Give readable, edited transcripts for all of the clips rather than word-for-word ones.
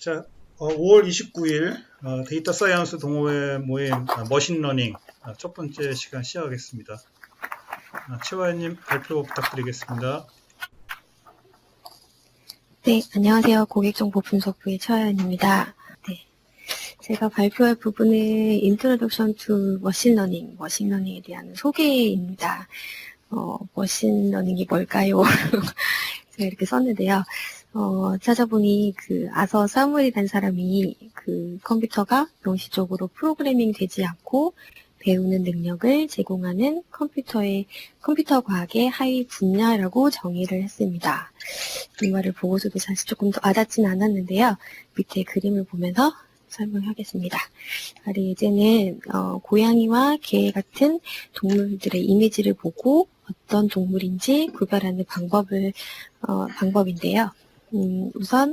자, 5월 29일 데이터 사이언스 동호회 모임 머신러닝 첫 번째 시간 시작하겠습니다. 최화연님 발표 부탁드리겠습니다. 네, 안녕하세요. 고객정보분석부의 최하연입니다. 네, 제가 발표할 부분은 Introduction to Machine Learning, 머신러닝에 대한 소개입니다. 머신러닝이 뭘까요? 제가 이렇게 썼는데요. 찾아보니 아서 사무엘이라는 사람이 컴퓨터가 명시적으로 프로그래밍 되지 않고 배우는 능력을 제공하는 컴퓨터 과학의 하위 분야라고 정의를 했습니다. 이 말을 보고서도 사실 조금 더 와닿지는 않았는데요. 밑에 그림을 보면서 설명하겠습니다. 이제는 고양이와 개 같은 동물들의 이미지를 보고 어떤 동물인지 구별하는 방법인데요. 우선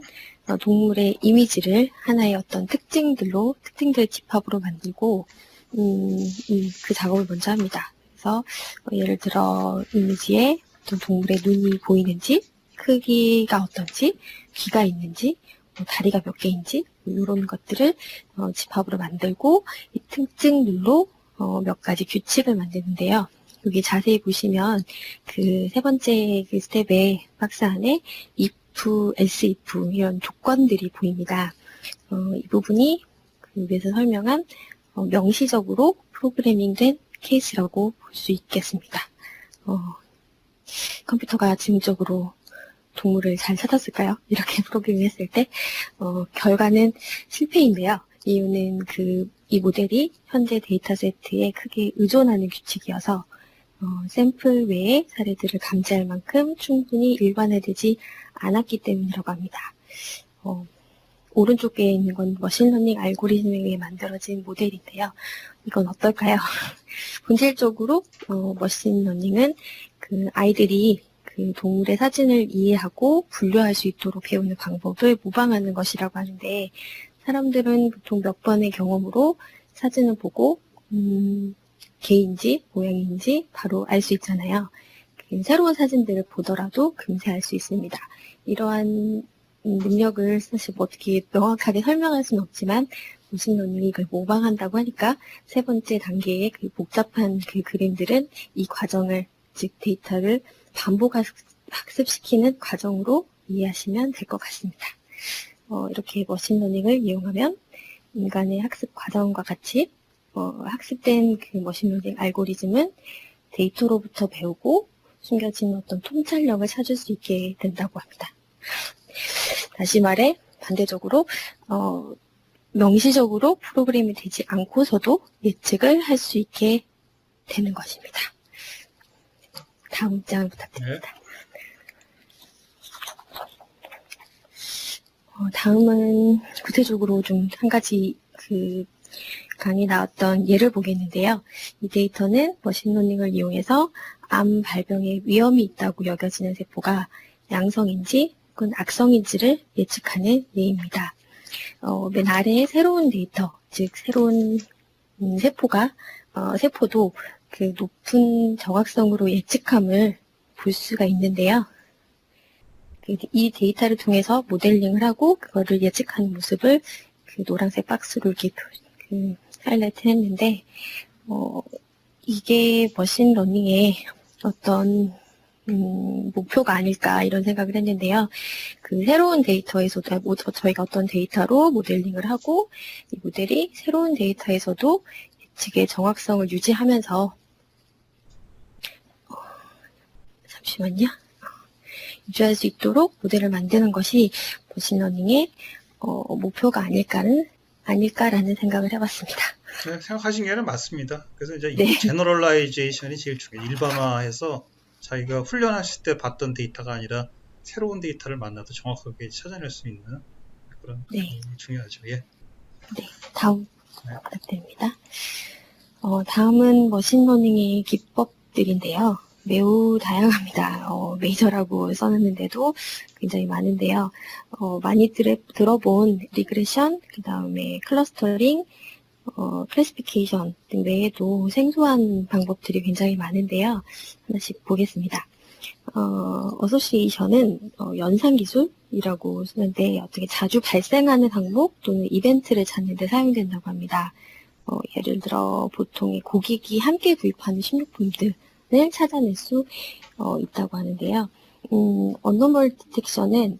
동물의 이미지를 하나의 어떤 특징들의 집합으로 만들고 그 작업을 먼저 합니다. 그래서 예를 들어 이미지에 어떤 동물의 눈이 보이는지, 크기가 어떤지, 귀가 있는지, 다리가 몇 개인지 이런 것들을 집합으로 만들고 이 특징들로 몇 가지 규칙을 만드는데요. 여기 자세히 보시면 세 번째 스텝의 박스 안에 if, else if 이런 조건들이 보입니다. 이 부분이 위에서 설명한 명시적으로 프로그래밍된 케이스라고 볼 수 있겠습니다. 컴퓨터가 지능적으로 동물을 잘 찾았을까요? 이렇게 프로그래밍했을 때 결과는 실패인데요. 이유는 이 모델이 현재 데이터 세트에 크게 의존하는 규칙이어서 샘플 외의 사례들을 감지할 만큼 충분히 일반화되지 않았기 때문이라고 합니다. 오른쪽에 있는 건 머신러닝 알고리즘에 의해 만들어진 모델인데요. 이건 어떨까요? 본질적으로 머신러닝은 아이들이 동물의 사진을 이해하고 분류할 수 있도록 배우는 방법을 모방하는 것이라고 하는데, 사람들은 보통 몇 번의 경험으로 사진을 보고 개인지 모양인지 바로 알 수 있잖아요. 새로운 사진들을 보더라도 금세 알 수 있습니다. 이러한 능력을 사실 어떻게 명확하게 설명할 수는 없지만 머신러닝이 이걸 모방한다고 하니까 세 번째 단계의 복잡한 그림들은 이 과정을, 즉 데이터를 반복 학습시키는 과정으로 이해하시면 될 것 같습니다. 이렇게 머신러닝을 이용하면 인간의 학습 과정과 같이 학습된 머신러닝 알고리즘은 데이터로부터 배우고 숨겨진 어떤 통찰력을 찾을 수 있게 된다고 합니다. 다시 말해 반대적으로 명시적으로 프로그램이 되지 않고서도 예측을 할 수 있게 되는 것입니다. 다음 장 부탁드립니다. 다음은 구체적으로 좀 한 가지 강의 나왔던 예를 보겠는데요. 이 데이터는 머신러닝을 이용해서 암 발병의 위험이 있다고 여겨지는 세포가 양성인지 혹은 악성인지를 예측하는 예입니다. 맨 아래에 새로운 데이터, 즉 새로운 세포도 높은 정확성으로 예측함을 볼 수가 있는데요. 이 데이터를 통해서 모델링을 하고 그거를 예측하는 모습을 노란색 박스로 이렇게 하이라이트 했는데, 이게 머신러닝의 어떤 목표가 아닐까 이런 생각을 했는데요. 새로운 데이터에서도 저희가 어떤 데이터로 모델링을 하고 이 모델이 새로운 데이터에서도 예측의 정확성을 유지하면서 잠시만요. 유지할 수 있도록 모델을 만드는 것이 머신러닝의 목표가 아닐까라는 생각을 해봤습니다. 네, 생각하신 게는 맞습니다. 그래서 이제 이 제너럴라이제이션이 제일 중요해요. 일반화해서 자기가 훈련하실 때 봤던 데이터가 아니라 새로운 데이터를 만나도 정확하게 찾아낼 수 있는 그런 게 중요하죠. 예. 네, 다음 부탁드립니다. 다음은 머신러닝의 기법들인데요. 매우 다양합니다. 메이저라고 써놨는데도 굉장히 많은데요. 많이 들어본 리그레션, 그 다음에 클러스터링, 클래시피케이션 등 외에도 생소한 방법들이 굉장히 많은데요. 하나씩 보겠습니다. 어소시에이션은 연상기술이라고 쓰는데 어떻게 자주 발생하는 항목 또는 이벤트를 찾는 데 사용된다고 합니다. 예를 들어 보통의 고객이 함께 구입하는 식료품들을 찾아낼 수 있다고 하는데요. 언노멀 디텍션은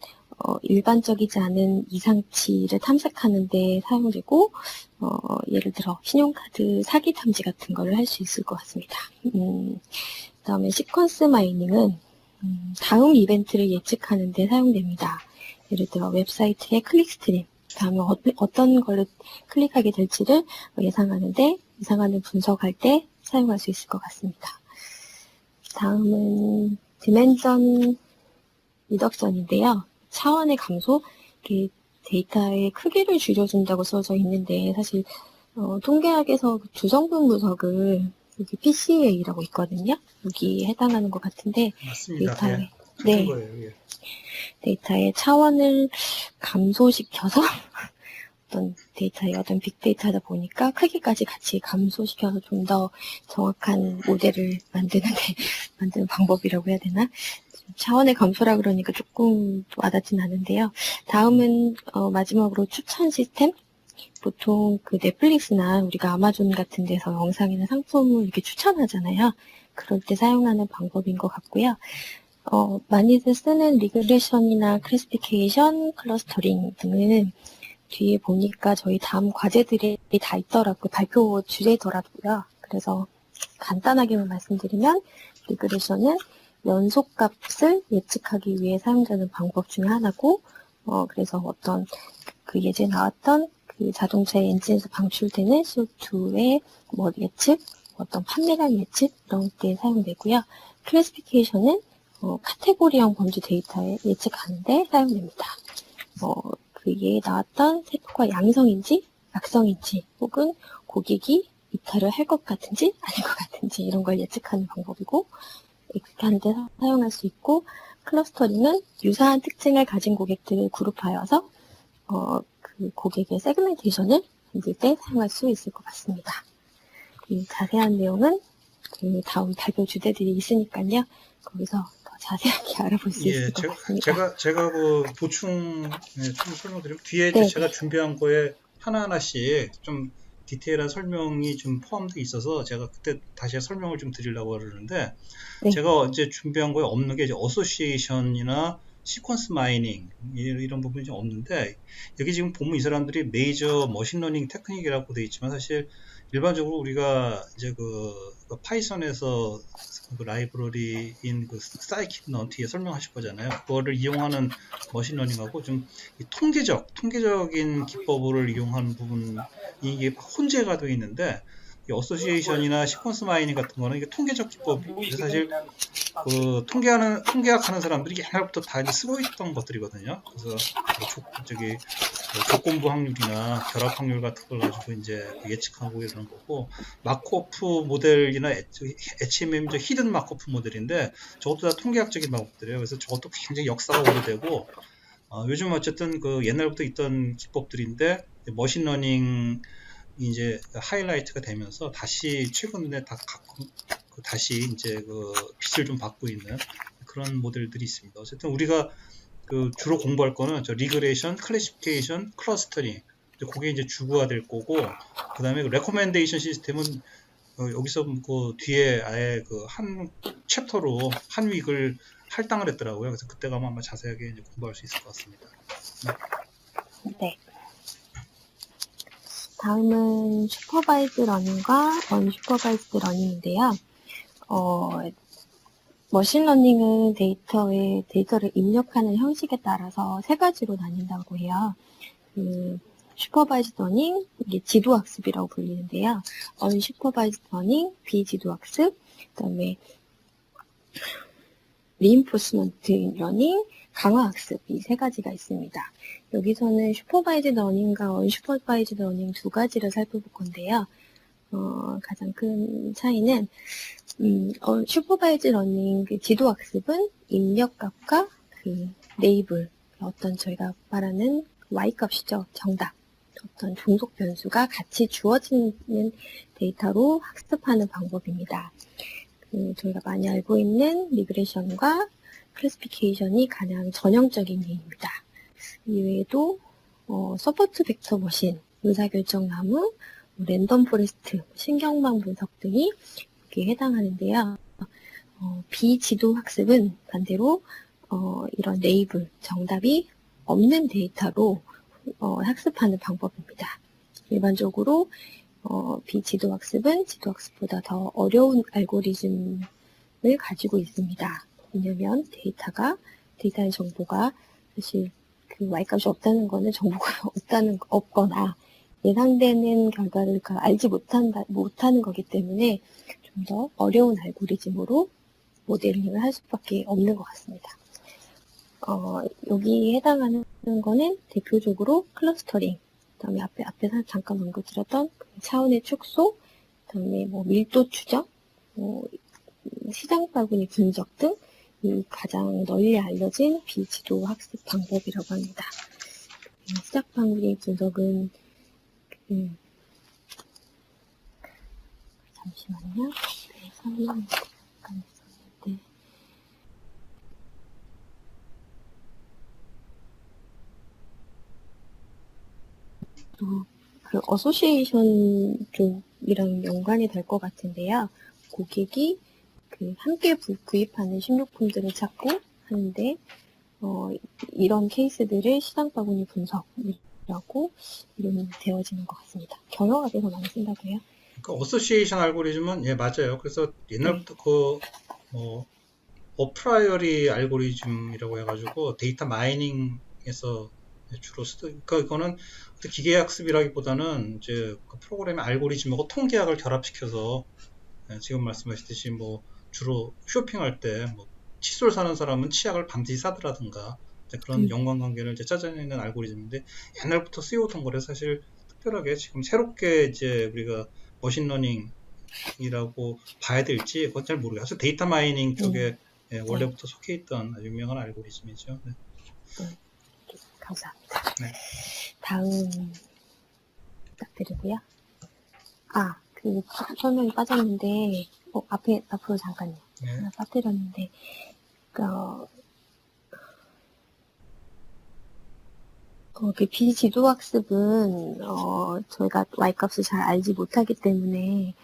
일반적이지 않은 이상치를 탐색하는 데 사용되고 예를 들어 신용카드 사기 탐지 같은 거를 할 수 있을 것 같습니다. 그다음에 시퀀스 마이닝은 다음 이벤트를 예측하는 데 사용됩니다. 예를 들어 웹사이트의 클릭 스트림, 다음에 어떤 걸 클릭하게 될지를 예상하는데 예상하는 분석할 때 사용할 수 있을 것 같습니다. 다음은 디멘전 리덕션인데요. 차원의 감소, 이렇게 데이터의 크기를 줄여준다고 써져 있는데 사실 통계학에서 주성분 분석을 여기 PCA라고 있거든요. 여기에 해당하는 것 같은데 맞습니다. 데이터의, 예. 같은 네, 거예요. 예. 데이터의 차원을 감소시켜서 어떤 데이터의 어떤 빅데이터다 보니까 크기까지 같이 감소시켜서 좀 더 정확한 모델을 만드는 방법이라고 해야 되나? 차원의 감소라 그러니까 조금 와닿진 않은데요. 다음은 마지막으로 추천 시스템. 보통 그 넷플릭스나 우리가 아마존 같은 데서 영상이나 상품을 이렇게 추천하잖아요. 그럴 때 사용하는 방법인 것 같고요. 많이들 쓰는 리그레션이나 클래시피케이션, 클러스터링 등은 뒤에 보니까 저희 다음 과제들이 다 있더라고요. 발표 주제더라고요. 그래서 간단하게만 말씀드리면 리그레션은 연속값을 예측하기 위해 사용되는 방법 중에 하나고 그래서 어떤 그 예전에 나왔던 그 자동차의 엔진에서 방출되는 CO2의 뭐 예측, 어떤 판매량 예측 이런 때 사용되고요. 클래시피케이션은 카테고리형 범주 데이터에 예측하는데 사용됩니다. 그에 나왔던 세포가 양성인지 약성인지 혹은 고객이 이탈을 할 것 같은지 아닐 것 같은지 이런 걸 예측하는 방법이고 그렇게 하는 데 사용할 수 있고 클러스터링은 유사한 특징을 가진 고객들을 그룹하여서 그 고객의 세그멘테이션을 만들 때 사용할 수 있을 것 같습니다. 이 자세한 내용은 그 다음 발표 주제들이 있으니까요. 거기서 더 자세하게 알아볼 수 있을 것 같습니다. 제가 그 보충 좀 설명드리면 뒤에 네, 제가 준비한 거에 하나하나씩 좀 디테일한 설명이 좀 포함되어 있어서 제가 그때 다시 설명을 좀 드리려고 그러는데 네, 제가 이제 준비한 거에 없는 게 이제 어소시에이션이나 시퀀스 마이닝 이런 부분이 좀 없는데 여기 지금 보면 이 사람들이 메이저 머신러닝 테크닉이라고 되어 있지만 사실 일반적으로 우리가 이제 그 파이썬에서 그 라이브러리인 그 사이킷런 뒤에 설명하실 거잖아요. 그거를 이용하는 머신러닝하고 좀 통계적인 기법을 이용하는 부분이 이게 혼재가 되어 있는데 이 어소시에이션이나 시퀀스 마이닝 같은 거는 이게 통계적 기법이 사실 그 통계학 하는 사람들이 옛날부터 다 이제 쓰고 있던 것들이거든요. 그래서 조건부 확률이나 결합 확률 같은 걸 가지고 이제 예측하고 이러는 거고 마코프 모델이나 HMM 히든 마코프 모델인데 저것도 다 통계학적인 방법들이에요. 그래서 저것도 굉장히 역사가 오래되고 요즘 어쨌든 그 옛날부터 있던 기법들인데 머신러닝 이제 하이라이트가 되면서 다시 최근에 다시 이제 그 빛을 좀 받고 있는 그런 모델들이 있습니다. 어쨌든 우리가 그 주로 공부할 거는 저 리그레이션, 클래시피케이션, 클러스터링 그게 이제 주구가 될 거고 그 다음에 그 레코멘데이션 시스템은 여기서 그 뒤에 아예 그 한 챕터로 한 윅을 할당을 했더라고요. 그래서 그때 가면 아마 자세하게 이제 공부할 수 있을 것 같습니다. 네. 다음은 슈퍼바이즈 러닝과 언슈퍼바이즈드 러닝인데요. 머신러닝은 데이터를 입력하는 형식에 따라서 세 가지로 나뉜다고 해요. 슈퍼바이즈 러닝, 이게 지도학습이라고 불리는데요. 언슈퍼바이즈 러닝, 비지도학습, 그다음에 리인포스먼트 러닝, 강화학습 이 세 가지가 있습니다. 여기서는 슈퍼바이즈 러닝과 언슈퍼바이즈 러닝 두 가지를 살펴볼 건데요. 가장 큰 차이는 슈퍼바이즈 러닝 그 지도학습은 입력값과 그 레이블 어떤 저희가 말하는 Y값이죠. 정답 어떤 종속 변수가 같이 주어지는 데이터로 학습하는 방법입니다. 저희가 많이 알고 있는 리그레션과 클래시피케이션이 가장 전형적인 예입니다. 이외에도 서포트 벡터 머신, 의사결정 나무, 랜덤 포레스트, 신경망 분석 등이 여기에 해당하는데요. 비지도 학습은 반대로 이런 레이블, 정답이 없는 데이터로 학습하는 방법입니다. 일반적으로 비지도 학습은 지도 학습보다 더 어려운 알고리즘을 가지고 있습니다. 왜냐하면 데이터의 정보가 사실 그 y값이 없다는 거는 정보가 없거나 예상되는 결과를 알지 못하는 거기 때문에 좀 더 어려운 알고리즘으로 모델링을 할 수밖에 없는 것 같습니다. 여기 해당하는 거는 대표적으로 클러스터링, 그다음에 앞에서 잠깐 언급드렸던 차원의 축소, 그다음에 밀도 추정, 시장 바구니 분석 등 이 가장 널리 알려진 비지도 학습 방법이라고 합니다. 시장 바구니 분석은 잠시만요. 설명 잠깐 했었는데. 그 어소시에이션 쪽이랑 연관이 될 것 같은데요. 고객이 함께 구입하는 식료품들을 찾고 하는데 이런 케이스들을 시장 바구니 분석이라고 이름이 되어지는 것 같습니다. 경영학에서 많이 쓴다고 해요. 그러니까 어소시에이션 알고리즘은 예 맞아요. 그래서 옛날부터 어프라이어리 알고리즘이라고 해가지고 데이터 마이닝에서 주로 그러니까 이거는 기계학습이라기보다는 이제 그 프로그램의 알고리즘하고 통계학을 결합시켜서 지금 말씀하셨듯이 주로 쇼핑할 때 칫솔 사는 사람은 치약을 반드시 사더라든가 그런 연관관계를 이제 짜져내는 알고리즘인데 옛날부터 쓰여오던 거래 사실 특별하게 지금 새롭게 이제 우리가 머신러닝이라고 봐야 될지 그건 잘 모르겠어요. 데이터 마이닝 쪽에 원래부터 속해 있던 아주 유명한 알고리즘이죠. 네. 감사합니다. 네. 다음 부탁드리고요. 설명이 빠졌는데 앞으로 잠깐요. 하나 빠뜨렸는데 그 비지도 학습은 저희가 y값을 잘 알지 못하기 때문에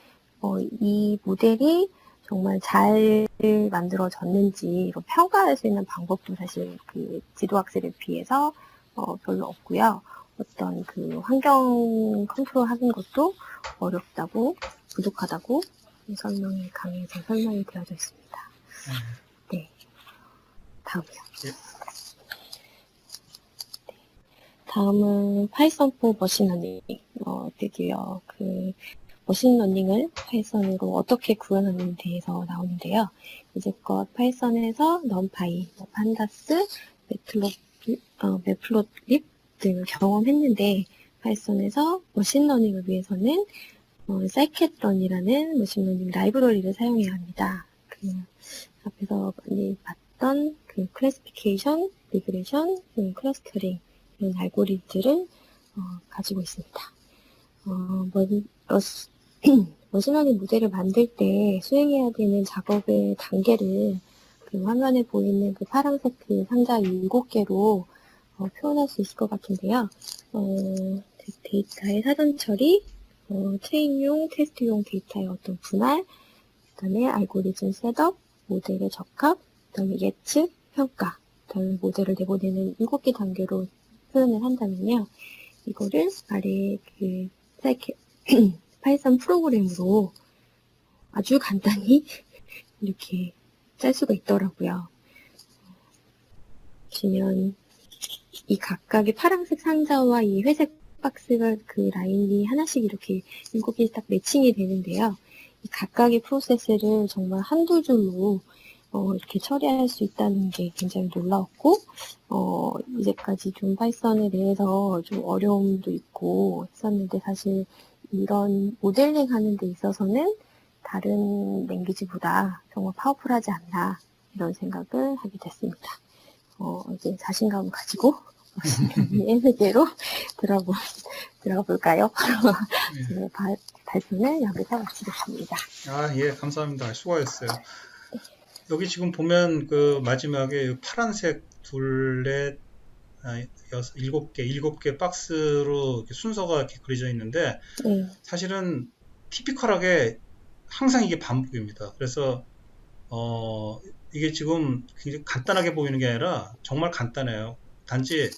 이 모델이 정말 잘 만들어졌는지 평가할 수 있는 방법도 사실 그 지도 학습에 비해서 별로 없고요. 어떤 환경 컨트롤하는 것도 어렵다고, 부족하다고 강의에서 설명이 되어져 있습니다. 네. 다음이요. 다음은 파이썬 포 머신러닝 드디어 머신러닝을 파이썬으로 어떻게 구현하는 데에서 나오는데요. 이제껏 파이썬에서 넘파이, 판다스, 매플로립 등을 경험했는데 파이썬에서 머신러닝을 위해서는 scikit-learn이라는 머신러닝 라이브러리를 사용해야 합니다. 앞에서 많이 봤던 클래시피케이션, 리그레션, 클러스터링 이런 알고리즘들을 가지고 있습니다. 머신러닝 모델을 만들 때 수행해야 되는 작업의 단계를 화면에 보이는 파란색 상자 7개로 표현할 수 있을 것 같은데요. 데이터의 사전 처리, 트레인용, 테스트용 데이터의 어떤 분할, 그다음에 알고리즘 셋업, 모델의 적합, 그다음에 예측, 평가, 그다음에 모델을 내보내는 7개 단계로 표현을 한다면요. 이거를 아래 파이썬 프로그램으로 아주 간단히 이렇게 짤 수가 있더라고요. 보시면 이 각각의 파란색 상자와 이 회색 박스가 라인이 하나씩 이렇게 7개 딱 매칭이 되는데요. 이 각각의 프로세스를 정말 한두 줄로 이렇게 처리할 수 있다는 게 굉장히 놀라웠고, 이제까지 좀 파이썬에 대해서 좀 어려움도 있고 했었는데, 사실 이런 모델링 하는 데 있어서는 다른 랭귀지보다 정말 파워풀하지 않나, 이런 생각을 하게 됐습니다. 이제 자신감을 가지고 머신러닝의 세계로 들어가 볼까요? 네, 발표는 여기서 마치겠습니다. 예, 감사합니다. 수고하셨어요. 여기 지금 보면 그 마지막에 파란색 둘레 일곱 개 박스로 이렇게 순서가 이렇게 그려져 있는데 네, 사실은 티피컬하게 항상 이게 반복입니다. 그래서 이게 지금 굉장히 간단하게 보이는 게 아니라 정말 간단해요. 단지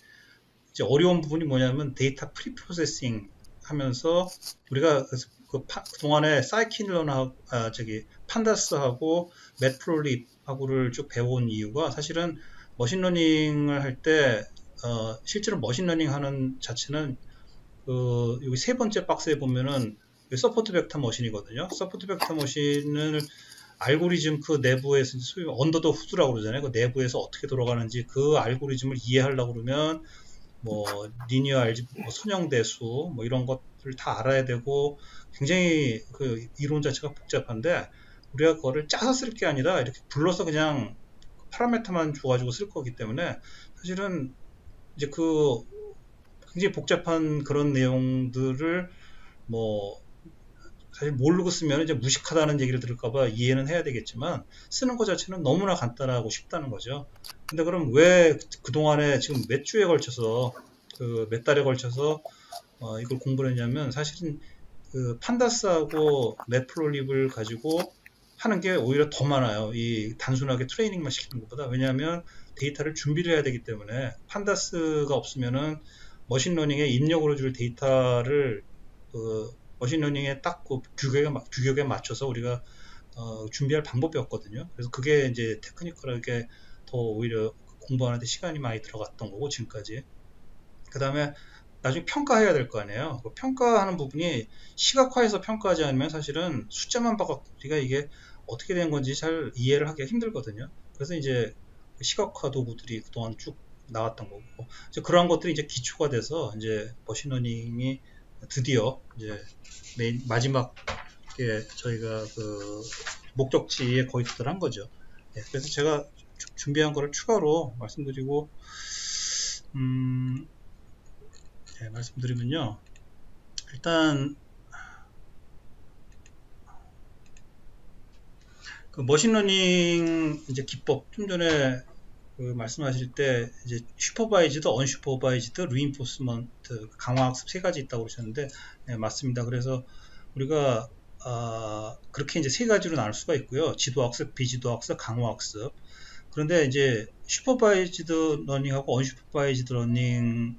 이제 어려운 부분이 뭐냐면 데이터 프리프로세싱 하면서 우리가 그동안에 사이킨런하고 판다스하고 매트플립하고를 쭉 배워온 이유가 사실은 머신러닝을 할 때 실제로 머신러닝 하는 자체는 여기 세 번째 박스에 보면은 서포트 벡터 머신이거든요. 서포트 벡터 머신을 알고리즘 그 내부에서 소위 언더 더 후드라고 그러잖아요. 그 내부에서 어떻게 돌아가는지 그 알고리즘을 이해하려고 그러면 뭐 리니어 알지브라, 뭐 선형대수 뭐 이런 것들 다 알아야 되고 굉장히 그 이론 자체가 복잡한데 우리가 그거를 짜서 쓸 게 아니라 이렇게 불러서 그냥 파라메터만 줘가지고 쓸 거기 때문에 사실은 이제 그 굉장히 복잡한 그런 내용들을 뭐 사실 모르고 쓰면 이제 무식하다는 얘기를 들을까봐 이해는 해야 되겠지만 쓰는 것 자체는 너무나 간단하고 쉽다는 거죠. 근데 그럼 왜 그동안에 지금 몇 주에 걸쳐서 몇 달에 걸쳐서 이걸 공부를 했냐면 사실은 그 판다스하고 매트플립을 가지고 하는 게 오히려 더 많아요. 이 단순하게 트레이닝만 시키는 것보다. 왜냐하면 데이터를 준비를 해야 되기 때문에 판다스가 없으면은 머신러닝에 입력으로 줄 데이터를 그 머신러닝에 딱 그 규격에 맞춰서 우리가 준비할 방법이 없거든요. 그래서 그게 이제 테크니컬하게 더 오히려 공부하는데 시간이 많이 들어갔던 거고 지금까지. 그 다음에 나중에 평가해야 될 거 아니에요. 그 평가하는 부분이 시각화해서 평가하지 않으면 사실은 숫자만 봐서 우리가 이게 어떻게 된 건지 잘 이해를 하기가 힘들거든요. 그래서 이제 시각화 도구들이 그동안 쭉 나왔던 거고 이제 그러한 것들이 이제 기초가 돼서 이제 머신러닝이 드디어 이제 마지막에 저희가 그 목적지에 거의 도달한 거죠. 네, 그래서 제가 준비한 거를 추가로 말씀드리고 말씀드리면요. 일단 그 머신러닝 이제 기법 좀 전에 그 말씀하실 때 이제 슈퍼바이즈드, 언슈퍼바이즈드, 루인포스먼트 강화학습 세 가지 있다고 그러셨는데 네, 맞습니다. 그래서 우리가 그렇게 이제 세 가지로 나눌 수가 있고요. 지도학습, 비지도학습, 강화학습. 그런데 이제 슈퍼바이즈드 러닝하고 언슈퍼바이즈드 러닝을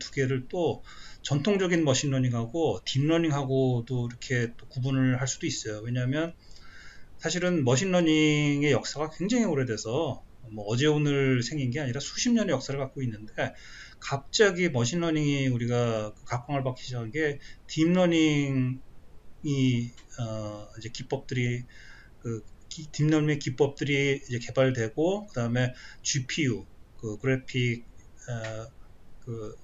두 개를 또 전통적인 머신러닝하고 딥러닝하고도 이렇게 또 구분을 할 수도 있어요. 왜냐하면 사실은 머신러닝의 역사가 굉장히 오래돼서 뭐 어제 오늘 생긴 게 아니라 수십 년의 역사를 갖고 있는데 갑자기 머신러닝이 우리가 각광을 받기 시작한 게 딥러닝이 이제 기법들이 딥러닝 기법들이 이제 개발되고 그다음에 GPU 그 그래픽 그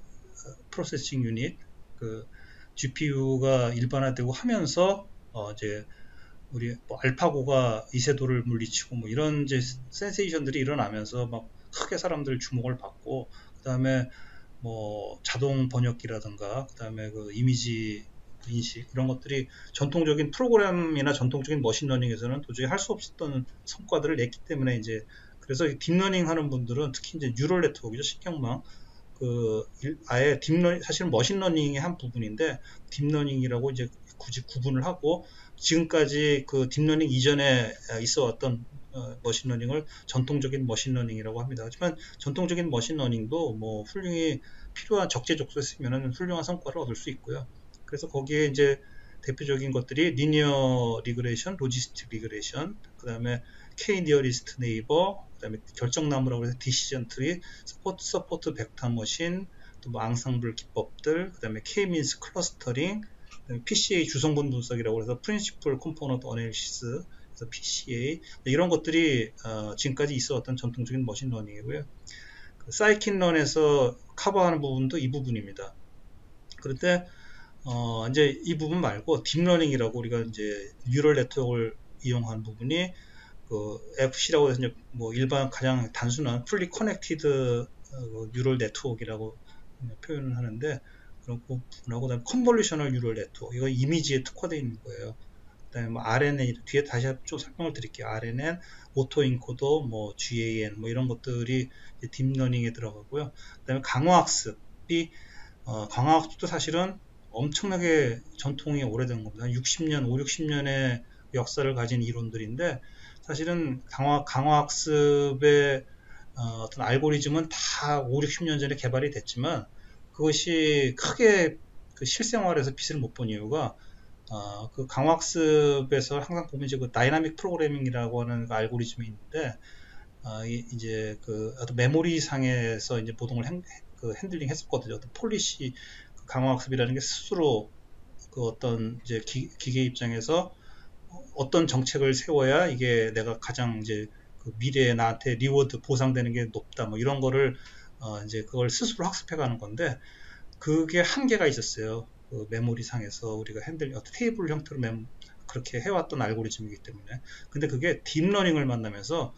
프로세싱 유닛 그 GPU가 일반화되고 하면서 이제 우리 뭐 알파고가 이세돌을 물리치고 뭐 이런 이제 센세이션들이 일어나면서 막 크게 사람들 주목을 받고 그다음에 뭐 자동 번역기라든가 그다음에 그 이미지 인식 이런 것들이 전통적인 프로그램이나 전통적인 머신러닝에서는 도저히 할 수 없었던 성과들을 냈기 때문에 이제 그래서 딥러닝 하는 분들은 특히 이제 뉴럴 네트워크죠 신경망 아예 딥러닝 사실은 머신러닝의 한 부분인데 딥러닝이라고 이제 굳이 구분을 하고 지금까지 그 딥러닝 이전에 있어왔던 머신러닝을 전통적인 머신러닝이라고 합니다. 하지만 전통적인 머신러닝도 뭐 훌륭히 필요한 적재적소에 쓰면 훌륭한 성과를 얻을 수 있고요. 그래서 거기에 이제 대표적인 것들이 리니어 리그레이션, 로지스틱 리그레이션, 그 다음에 K 니어리스트 네이버, 그 다음에 결정나무라고 해서 디시전 트리, 서포트 벡터 머신, 또 뭐 앙상블 기법들, 그 다음에 K-민스 클러스터링, PCA 주성분 분석이라고 해서 프린시플 컴포넌트 어널리시스, 그래서 PCA 이런 것들이 지금까지 있어왔던 전통적인 머신러닝이고요. 그 사이킨런에서 커버하는 부분도 이 부분입니다. 그런데 이제 이 부분 말고 딥러닝이라고 우리가 이제 뉴럴 네트워크를 이용한 부분이 그 FC라고 해서 이제 뭐 일반 가장 단순한 풀리 커넥티드 뉴럴 네트워크라고 표현을 하는데 그런 부분하고 그다음에 컨볼루셔널 뉴럴 네트워크 이거 이미지에 특화되어 있는 거예요. 그다음에 뭐 RNN 뒤에 다시 좀 설명을 드릴게요. RNN, 오토인코더, 뭐 GAN 뭐 이런 것들이 딥러닝에 들어가고요. 그다음에 강화학습이 강화학습도 사실은 엄청나게 전통이 오래된 겁니다. 한 60년, 5, 60년의 역사를 가진 이론들인데 사실은 강화학습의 어떤 알고리즘은 다 5, 60년 전에 개발이 됐지만 그것이 크게 그 실생활에서 빛을 못 본 이유가 그 강화학습에서 항상 보면 이제 그 다이나믹 프로그래밍이라고 하는 그 알고리즘이 있는데 이제 그 어떤 메모리 상에서 이제 모든 걸 그 핸들링 했었거든요. 어떤 폴리시 그 강화학습이라는 게 스스로 그 어떤 이제 기계 입장에서 어떤 정책을 세워야 이게 내가 가장 이제 그 미래에 나한테 리워드 보상되는 게 높다 뭐 이런 거를 이제 그걸 스스로 학습해가는 건데 그게 한계가 있었어요. 그 메모리 상에서 우리가 어떤 테이블 형태로 그렇게 해왔던 알고리즘이기 때문에. 근데 그게 딥러닝을 만나면서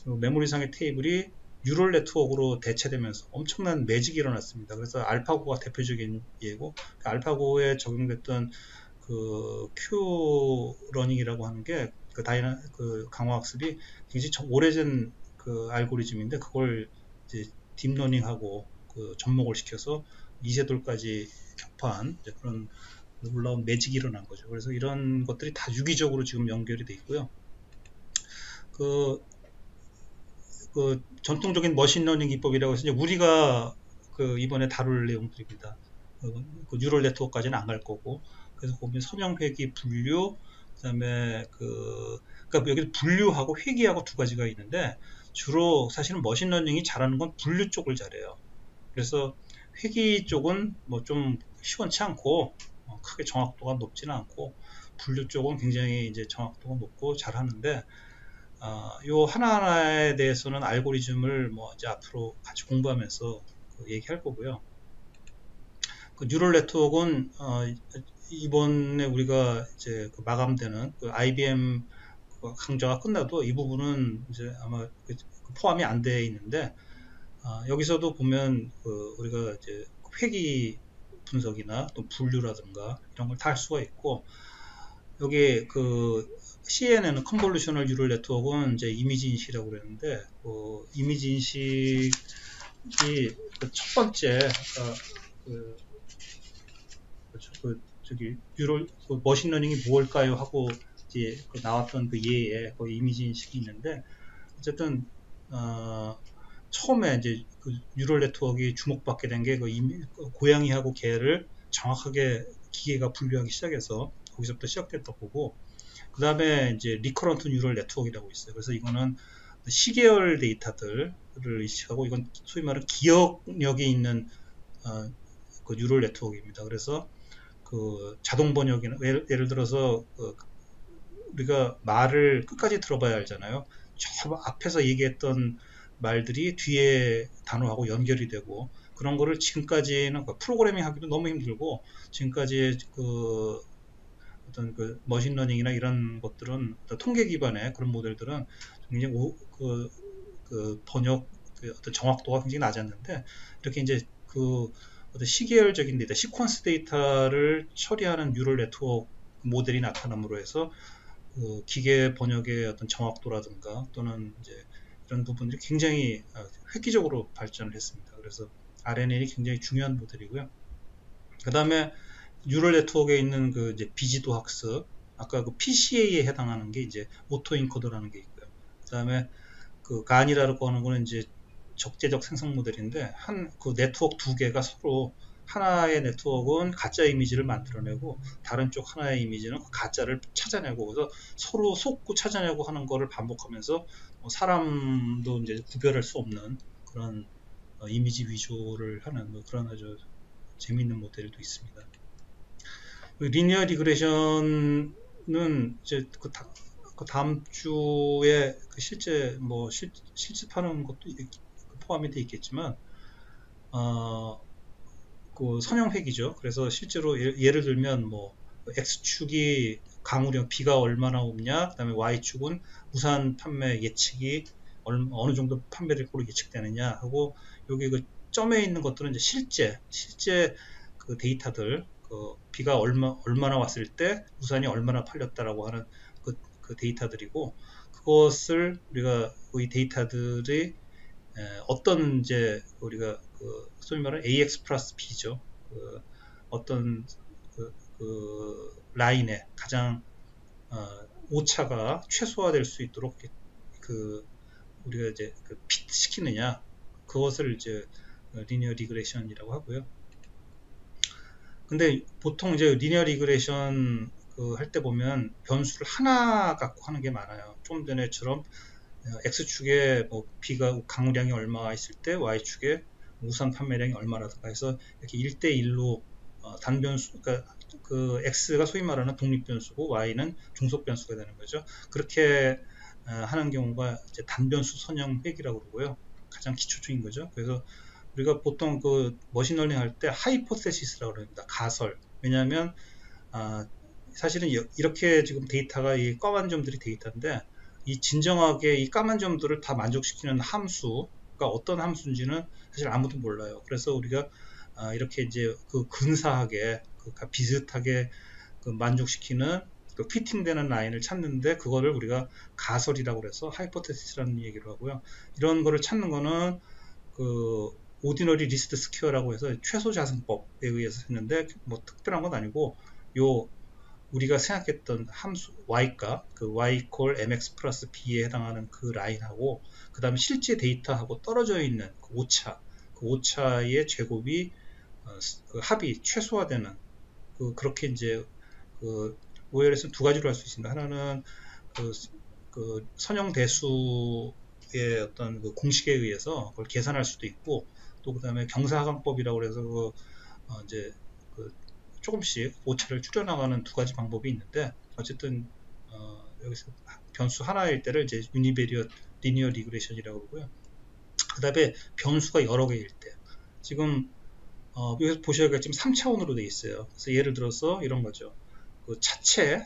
그 메모리 상의 테이블이 뉴럴 네트워크로 대체되면서 엄청난 매직이 일어났습니다. 그래서 알파고가 대표적인 예고, 그 알파고에 적용됐던 그 Q 러닝이라고 하는 게 그 강화학습이 굉장히 오래전 그 알고리즘인데 그걸 이제 딥러닝하고 그 접목을 시켜서 이세돌까지 격파한 그런 놀라운 매직이 일어난 거죠. 그래서 이런 것들이 다 유기적으로 지금 연결이 돼 있고요. 그, 그 전통적인 머신러닝 기법이라고 해서 이제 우리가 그 이번에 다룰 내용들입니다. 그 뉴럴 네트워크까지는 안 갈 거고. 그래서 보면 선형 회귀 분류, 그다음에 그러니까 여기 분류하고 회귀하고 두 가지가 있는데 주로 사실은 머신러닝이 잘하는 건 분류 쪽을 잘해요. 그래서 회귀 쪽은 뭐 좀 시원치 않고 크게 정확도가 높지는 않고 분류 쪽은 굉장히 이제 정확도가 높고 잘하는데 요 하나하나에 대해서는 알고리즘을 뭐 이제 앞으로 같이 공부하면서 얘기할 거고요. 그 뉴럴 네트워크는 이번에 우리가 이제 그 마감되는 그 IBM 강좌가 끝나도 이 부분은 이제 아마 포함이 안 돼 있는데 여기서도 보면 우리가 이제 회귀 분석이나 또 분류라든가 이런 걸 다 할 수가 있고 여기 그 CNN은 컨볼루셔널 뉴럴 네트워크는 이제 이미지 인식이라고 그랬는데 이미지 인식이 첫 번째 저기 머신러닝이 뭘까요 하고 이제 나왔던 그 예에 이미지 인식이 있는데 어쨌든 처음에 이제 그 뉴럴 네트워크가 주목받게 된 게 고양이하고 개를 정확하게 기계가 분류하기 시작해서 거기서부터 시작됐던 거고 그 다음에 이제 리커런트 뉴럴 네트워크라고 있어요. 그래서 이거는 시계열 데이터들을 인식하고 이건 소위 말하는 기억력이 있는 그 뉴럴 네트워크입니다. 그래서 그 자동 번역이나 예를 들어서 우리가 말을 끝까지 들어봐야 알잖아요. 저 앞에서 얘기했던 말들이 뒤에 단어하고 연결이 되고 그런 거를 지금까지는 프로그래밍 하기도 너무 힘들고 지금까지 그 어떤 그 머신러닝이나 이런 것들은 통계 기반의 그런 모델들은 굉장히 그 번역 어떤 정확도가 굉장히 낮았는데 이렇게 이제 그 어떤 시계열적인 데이터, 시퀀스 데이터를 처리하는 뉴럴 네트워크 모델이 나타남으로 해서 그 기계 번역의 어떤 정확도라든가 또는 이제 이런 부분들이 굉장히 획기적으로 발전을 했습니다. 그래서 RNN이 굉장히 중요한 모델이고요. 그 다음에 뉴럴 네트워크에 있는 그 이제 비지도 학습, 아까 그 PCA에 해당하는 게 이제 오토인코더라는 게 있고요. 그 다음에 그 가니라고 하는 거는 이제 적재적 생성 모델인데 그 네트워크 두 개가 서로 하나의 네트워크는 가짜 이미지를 만들어내고 다른 쪽 하나의 이미지는 그 가짜를 찾아내고 그래서 서로 속고 찾아내고 하는 거를 반복하면서 사람도 이제 구별할 수 없는 그런 이미지 위조를 하는 그런 아주 재미있는 모델도 있습니다. 리니어 리그레션은 이제 그 다음 주에 그 실제 실습하는 것도 포함이 되어 있겠지만 그 선형획이죠. 그래서 실제로 예를 들면 X축이 강우량 B가 얼마나 오냐, 그다음에 Y축은 우산 판매 예측이 어느 정도 판매될 거로 예측되느냐 하고 여기 그 점에 있는 것들은 이제 실제 그 데이터들 비가 얼마나 왔을 때 우산이 얼마나 팔렸다라고 하는 그 데이터들이고, 그것을 우리가 이 데이터들이 어떤 이제 우리가 소위 말하는 AX 플러스 B죠. 어떤 라인에 가장 오차가 최소화될 수 있도록 우리가 이제 피트 시키느냐, 그것을 이제 리니어 리그레션이라고 하고요. 근데 보통 이제 리니어 리그레션 할 때 보면 변수를 하나 갖고 하는 게 많아요. 좀 전에처럼 X축에 뭐 B가 강우량이 얼마 있을 때 Y축에 우산 판매량이 얼마라든가 해서 이렇게 1대1로 단변수, 그러니까 그 X가 소위 말하는 독립변수고 Y는 종속변수가 되는 거죠. 그렇게 하는 경우가 이제 단변수 선형 회귀라고 그러고요. 가장 기초적인 거죠. 그래서 우리가 보통 머신러닝 할 때 하이포테시스라고 그럽니다. 가설. 왜냐하면 사실은 이렇게 지금 데이터가 이 까만 점들이 데이터인데, 이 진정하게 이 까만 점들을 다 만족시키는 함수가 어떤 함수인지는 사실 아무도 몰라요. 그래서 우리가 이렇게 이제 근사하게 비슷하게 만족시키는 피팅되는 라인을 찾는데, 그거를 우리가 가설이라고 그래서 하이포테시스라는 얘기를 하고요. 이런 거를 찾는 거는 오디너리 리스트 스퀘어라고 해서 최소 자승법에 의해서 했는데, 뭐 특별한 건 아니고, 우리가 생각했던 함수 y값, y equal mx 플러스 b에 해당하는 그 라인하고, 그 다음에 실제 데이터하고 떨어져 있는 그 오차의 제곱이 합이 최소화되는 그렇게 이제 OL에서 두 가지로 할 수 있습니다. 하나는 선형 대수의 어떤 공식에 의해서 그걸 계산할 수도 있고, 또 그 다음에 경사하강법이라고 해서 이제 조금씩 오차를 줄여나가는 두 가지 방법이 있는데, 어쨌든 여기서 변수 하나일 때를 이제 유니베리엇 리니어 리그레션이라고 그러고요. 그 다음에 변수가 여러 개일 때, 지금 여기서 보셔야겠지만 3차원으로 되어 있어요. 그래서 예를 들어서 이런 거죠.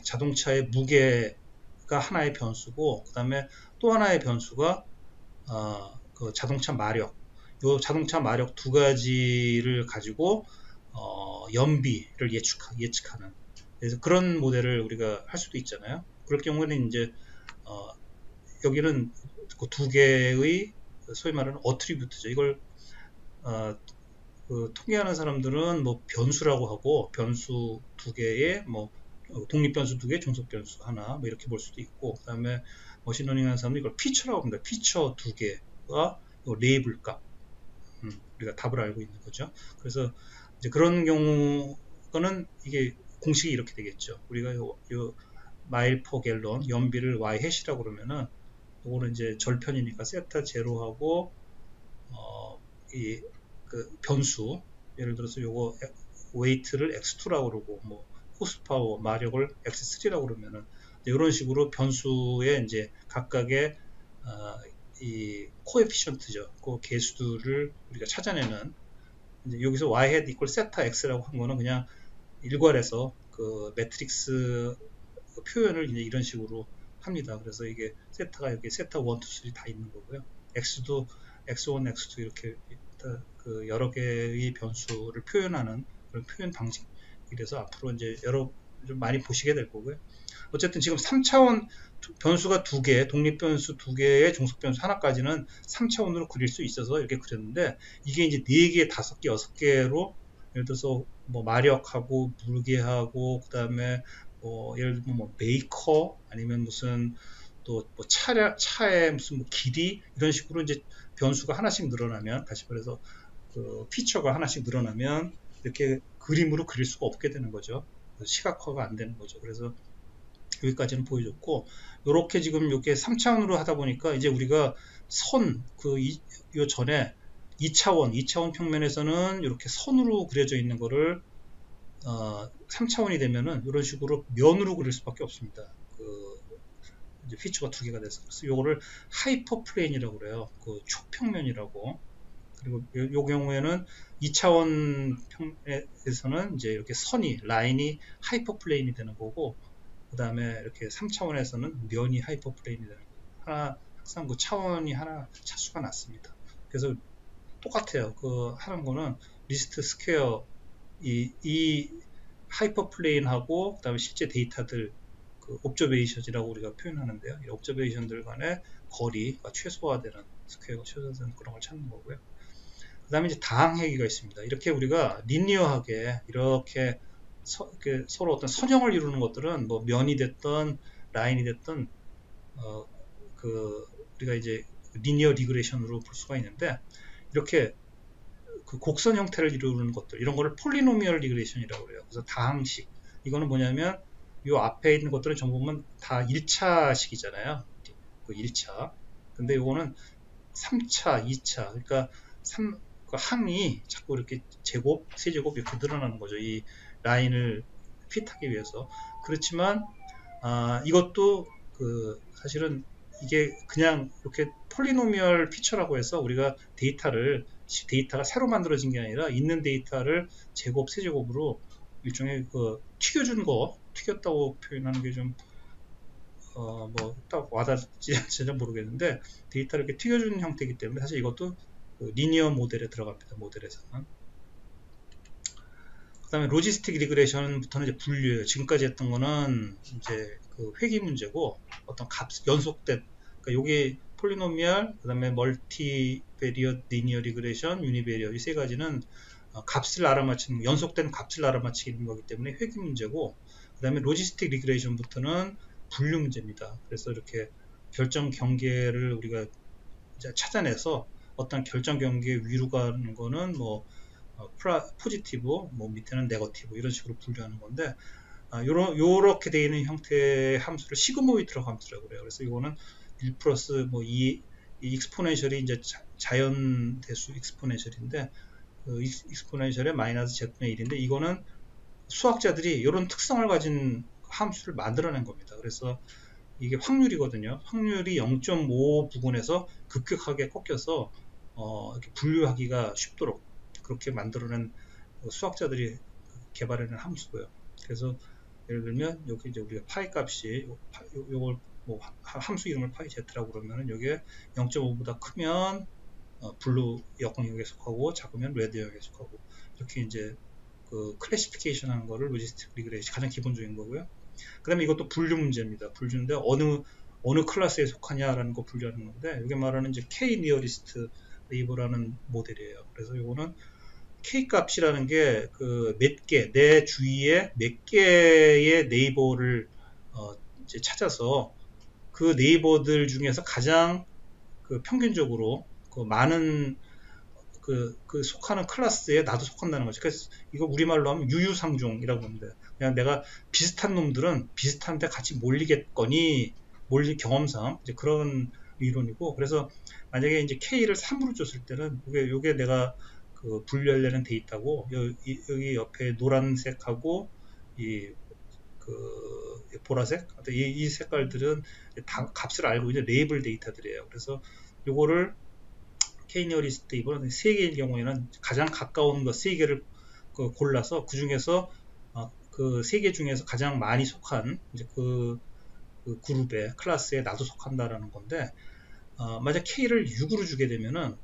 자동차의 무게가 하나의 변수고, 그 다음에 또 하나의 변수가 자동차 마력. 이 자동차 마력 두 가지를 가지고 연비를 예측하는, 그래서 그런 모델을 우리가 할 수도 있잖아요. 그럴 경우에는 이제 여기는 그 두 개의 소위 말하는 어트리뷰트죠. 이걸 통계하는 사람들은 뭐 변수라고 하고, 변수 두 개에 뭐 독립변수 두 개, 종속변수 하나, 뭐 이렇게 볼 수도 있고, 그 다음에 머신러닝 하는 사람들은 이걸 피처라고 합니다. 피처 두 개와 레이블 값, 우리가 답을 알고 있는 거죠. 그래서 이제 그런 경우는 이게 공식이 이렇게 되겠죠. 우리가 요 마일 퍼 갤런 연비를 y 해시라고 그러면은, 이거는 이제 절편이니까 세타 제로하고 이 변수, 예를 들어서 요거 웨이트를 x2라고 그러고, 뭐 호스파워 마력을 x3라고 그러면은, 이런 식으로 변수의 이제 각각의 이 코에피션트죠. 그 개수들을 우리가 찾아내는, 이제 여기서 y hat equal 세타 x라고 한 거는 그냥 일괄해서 매트릭스 표현을 이제 이런 식으로 합니다. 그래서 이게 세타가 여기 세타 1, 2, 3 다 있는 거고요. x도 x1, x2 이렇게 여러 개의 변수를 표현하는 그런 표현 방식이라서 앞으로 이제 좀 많이 보시게 될 거고요. 어쨌든 지금 3차원 변수가 두 개, 독립변수 두 개의 종속변수 하나까지는 3차원으로 그릴 수 있어서 이렇게 그렸는데, 이게 이제 4개, 5개, 6개로, 예를 들어서 뭐 마력하고 무게하고, 그 다음에 뭐 예를 들면 뭐 메이커, 아니면 무슨 또 뭐 차의 무슨 뭐 길이, 이런 식으로 이제 변수가 하나씩 늘어나면, 다시 말해서 피처가 하나씩 늘어나면 이렇게 그림으로 그릴 수가 없게 되는 거죠. 시각화가 안 되는 거죠. 그래서 여기까지는 보여줬고, 이렇게 지금 이렇게 3차원으로 하다 보니까 이제 우리가 요 전에 2차원 평면에서는 이렇게 선으로 그려져 있는 거를 3차원이 되면은 이런 식으로 면으로 그릴 수밖에 없습니다. 이제 피처가 두 개가 돼서. 그래서 요거를 하이퍼플레인이라고 그래요. 초평면이라고. 그리고 요 경우에는 2차원 평에서는 이제 이렇게 라인이 하이퍼플레인이 되는 거고, 그 다음에 이렇게 3차원에서는 면이 하이퍼플레인이 되는 거고, 항상 차원이 하나 차수가 낮습니다. 그래서 똑같아요. 하는 거는 리스트 스퀘어, 이 하이퍼플레인하고 그다음에 실제 데이터들 그 옵저베이션이라고 우리가 표현하는데요. 이 옵저베이션들 간의 거리가 최소화되는 스퀘어가 최소화되는 그런 걸 찾는 거고요. 그 다음에 이제 다항회귀가 있습니다. 이렇게 우리가 리니어하게 이렇게 서로 어떤 선형을 이루는 것들은 뭐 면이 됐던 라인이 됐던 우리가 이제 리니어 리그레이션으로 볼 수가 있는데 이렇게 그 곡선 형태를 이루는 것들 이런 거를 폴리노미얼 리그레이션이라고 그래요. 그래서 다항식 이거는 뭐냐면 이 앞에 있는 것들은 전부 다 1차식이잖아요. 그 1차. 근데 이거는 3차, 2차. 그러니까 그 항이 자꾸 이렇게 제곱, 세제곱 이렇게 늘어나는 거죠. 이 라인을 핏하기 위해서. 그렇지만 이것도 그 사실은 이게 그냥 이렇게 폴리노미얼 피처라고 해서 우리가 데이터가 새로 만들어진 게 아니라 있는 데이터를 제곱, 세제곱으로 일종의 그 튀겼다고 표현하는 게 좀 뭐 딱 와닿지 않을지 모르겠는데 데이터를 이렇게 튀겨주는 형태이기 때문에 사실 이것도 그 리니어 모델에 들어갑니다. 모델에서는. 그 다음에 로지스틱 리그레이션부터는 이제 분류예요. 지금까지 했던 거는 이제 그 회귀 문제고 어떤 연속된 그러니까 요게 폴리노미얼 그 다음에 멀티베리엇 리니어 리그레이션 유니베리엇 이 세 가지는 값을 알아맞히는 연속된 값을 알아맞히는 거기 때문에 회귀 문제고 그 다음에 로지스틱 리그레이션부터는 분류 문제입니다. 그래서 이렇게 결정 경계를 우리가 이제 찾아내서 어떤 결정 경계 위로 가는 거는 뭐 포지티브, 뭐 밑에는 네거티브 이런 식으로 분류하는 건데 요렇게 되어 있는 형태의 함수를 시그모이드라고 함수라고 그래요. 그래서 이거는 1 플러스 뭐 이 익스포넨셜이 이제 자연 대수 익스포넨셜인데 그 익스포넨셜의 마이너스 z분의 1인데 이거는 수학자들이 이런 특성을 가진 함수를 만들어낸 겁니다. 그래서 이게 확률이거든요. 확률이 0.5 부근에서 급격하게 꺾여서 이렇게 분류하기가 쉽도록 그렇게 만들어낸 수학자들이 개발해낸 함수고요. 그래서 예를 들면 여기 이제 우리가 파이 값이 요걸 뭐 함수 이름을 파이 z라고 그러면은 여기에 0.5보다 크면 블루 여권 영역에 속하고 작으면 레드 영역에 속하고 이렇게 이제 그 클래시피케이션 하는 거를 로지스틱 리그레이션 가장 기본적인 거고요. 그 다음에 이것도 분류 문제입니다. 분류인데 어느 클래스에 속하냐라는 거 분류하는 건데 여기 말하는 이제 K 니어리스트 네이버라는 모델이에요. 그래서 이거는 K 값이라는 게 그 내 주위에 몇 개의 네이버를 이제 찾아서 그 네이버들 중에서 가장 그 평균적으로 그 많은 그 속하는 클래스에 나도 속한다는 거죠. 그래서 이거 우리말로 하면 유유상종이라고 합니다. 그냥 내가 비슷한 놈들은 비슷한데 같이 몰릴 경험상 이제 그런 이론이고 그래서 만약에 이제 K를 3으로 줬을 때는 요게 내가 그 분류하려는 데이터고 여기 옆에 노란색하고 그 보라색 이 색깔들은 다 값을 알고 있는 레이블 데이터들이에요. 그래서 요거를 K-니어리스트 이번에 3개일 경우에는 가장 가까운 거 3개를 골라서 그 중에서 그 3개 중에서 가장 많이 속한 이제 그 그룹에 클래스에 나도 속한다라는 건데 만약 K를 6으로 주게 되면은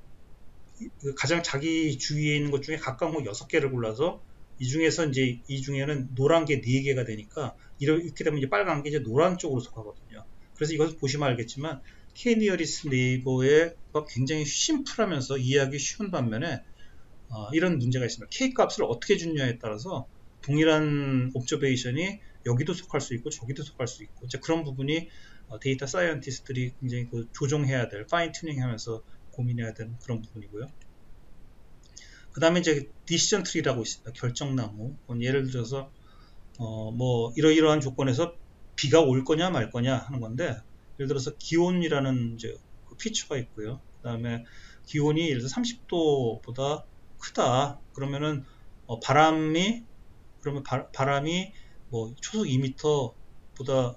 가장 자기 주위에 있는 것 중에 가까운 거 6개를 골라서 이 중에는 노란 게 4개가 되니까 이렇게 되면 이제 빨간 게 이제 노란 쪽으로 속하거든요. 그래서 이것을 보시면 알겠지만 K-니어리스트 네이버가 굉장히 심플하면서 이해하기 쉬운 반면에 이런 문제가 있습니다. K 값을 어떻게 주느냐에 따라서 동일한 옵저베이션이 여기도 속할 수 있고 저기도 속할 수 있고 이제 그런 부분이 데이터 사이언티스트들이 굉장히 조정해야 될 파인 튜닝 하면서 고민해야 되는 그런 부분이고요. 그 다음에 이제 디시전 트리라고 있습니다. 결정나무. 예를 들어서 뭐 이러이러한 조건에서 비가 올 거냐 말 거냐 하는 건데 예를 들어서 기온이라는 이제 그 피처가 있고요. 그 다음에 기온이 예를 들어서 30도보다 크다. 그러면은 바람이 뭐 초속 2m보다